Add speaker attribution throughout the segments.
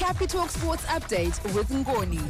Speaker 1: Capitalk Sports Update with Ngoni.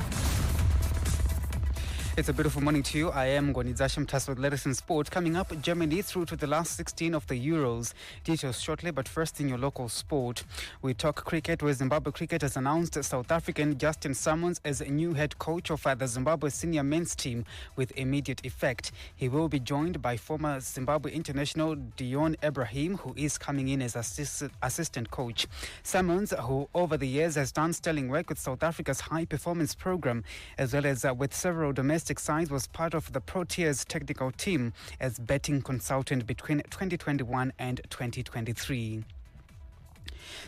Speaker 2: It's a beautiful morning to you. I am Ngoni Zashamtas with latest in sport. Coming up, Germany through to the last 16 of the Euros. Details shortly, but first in your local sport. We talk cricket, where Zimbabwe Cricket has announced South African Justin Sammons as a new head coach of the Zimbabwe Senior Men's team with immediate effect. He will be joined by former Zimbabwe international Dion Ebrahim, who is coming in as assistant coach. Sammons, who over the years has done sterling work with South Africa's high performance program, as well as with several domestic sides, was part of the Proteas technical team as betting consultant between 2021 and 2023.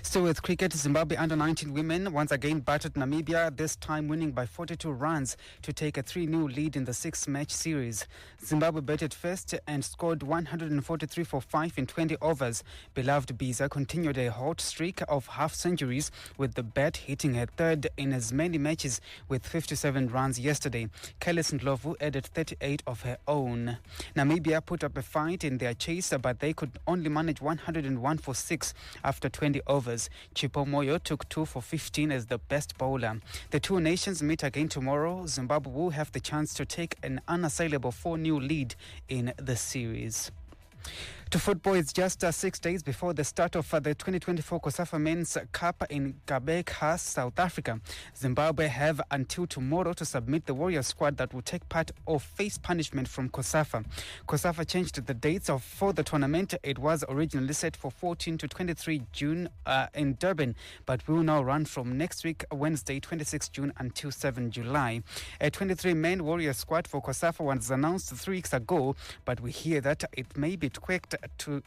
Speaker 2: Still with cricket, Zimbabwe under-19 women once again battered Namibia, this time winning by 42 runs to take a 3-0 lead in the 6-match series. Zimbabwe batted first and scored 143 for 5 in 20 overs. Beloved Biza continued a hot streak of half-centuries, with the bat hitting her third in as many matches with 57 runs yesterday. Kelly Ndlovu added 38 of her own. Namibia put up a fight in their chase, but they could only manage 101 for 6 after 20 overs. Chipo Moyo took 2 for 15 as the best bowler. The two nations meet again tomorrow. Zimbabwe will have the chance to take an unassailable 4-0 lead in the series. To football, it's just 6 days before the start of the 2024 Cosafa Men's Cup in Gqeberha, South Africa. Zimbabwe have until tomorrow to submit the Warrior squad that will take part or face punishment from Cosafa. Cosafa changed the dates for the tournament. It was originally set for 14 to 23 June in Durban, but will now run from next week, Wednesday, 26 June until 7 July. A 23-man Warrior squad for Cosafa was announced 3 weeks ago, but we hear that it may be tweaked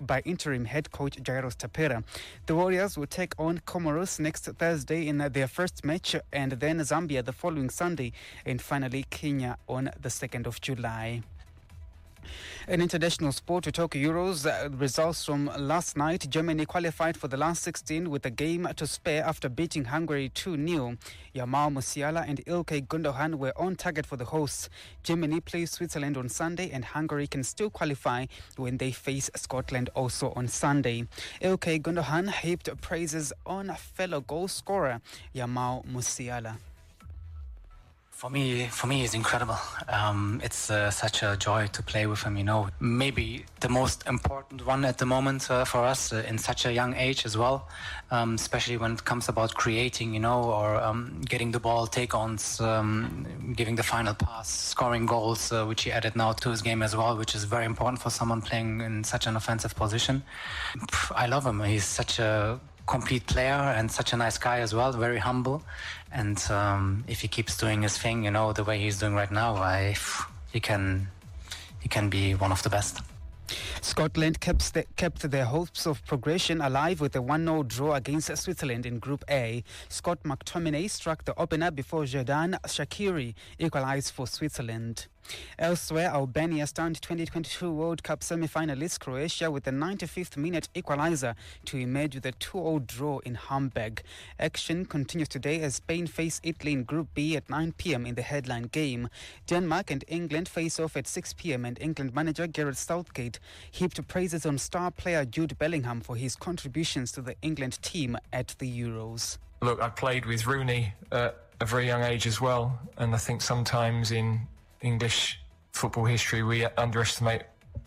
Speaker 2: by interim head coach Jairus Tapera. The Warriors will take on Comoros next Thursday in their first match, and then Zambia the following Sunday, and finally Kenya on the 2nd of July. In international sport, we talk Euros results from last night. Germany qualified for the last 16 with a game to spare after beating Hungary 2-0. Yamal Musiala and Ilkay Gundogan were on target for the hosts. Germany plays Switzerland on Sunday, and Hungary can still qualify when they face Scotland also on Sunday. Ilkay Gundogan heaped praises on fellow goal scorer Yamal Musiala.
Speaker 3: For me, it's incredible. It's such a joy to play with him, Maybe the most important one at the moment for us in such a young age as well, especially when it comes about creating, or getting the ball, take-ons, giving the final pass, scoring goals, which he added now to his game as well, which is very important for someone playing in such an offensive position. I love him. He's such a complete player and such a nice guy as well, very humble, and if he keeps doing his thing, the way he's doing right now, he can be one of the best.
Speaker 2: Scotland kept their hopes of progression alive with a 1-0 draw against Switzerland in Group A. Scott McTominay struck the opener before Xherdan Shaqiri equalised for Switzerland. Elsewhere, Albania stunned 2022 World Cup semi-finalist Croatia with a 95th minute equalizer to emerge with a 2-0 draw in Hamburg. Action continues today as Spain face Italy in Group B at 9 p.m. in the headline game. Denmark and England face off at 6 p.m. and England manager Gareth Southgate heaped praises on star player Jude Bellingham for his contributions to the England team at the Euros.
Speaker 4: Look, I played with Rooney at a very young age as well, and I think sometimes in English football history we underestimate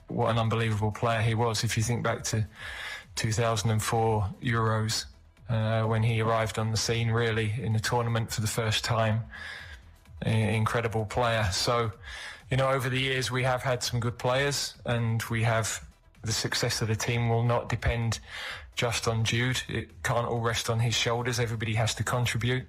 Speaker 4: what an unbelievable player he was. If you think back to 2004 Euros, when he arrived on the scene really in the tournament for the first time, incredible player. So, over the years we have had some good players, and we have the success of the team will not depend just on Jude. It can't all rest on his shoulders. Everybody has to contribute.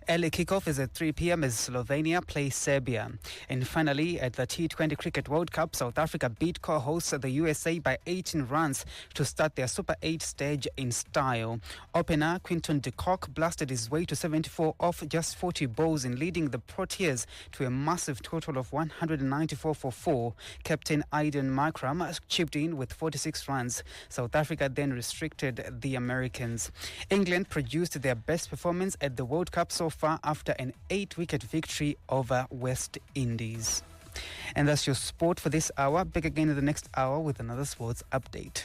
Speaker 2: Early kickoff is at 3 p.m. as Slovenia plays Serbia. And finally, at the T20 Cricket World Cup, South Africa beat co-hosts the USA by 18 runs to start their Super 8 stage in style. Opener Quinton de Kock blasted his way to 74 off just 40 balls in leading the Proteas to a massive total of 194 for 4. Captain Aiden Markram chipped in with 46 runs. South Africa then restricted the Americans. England produced their best performance at the World Cup so far after an 8-wicket victory over West Indies. And that's your sport for this hour. Back again in the next hour with another sports update.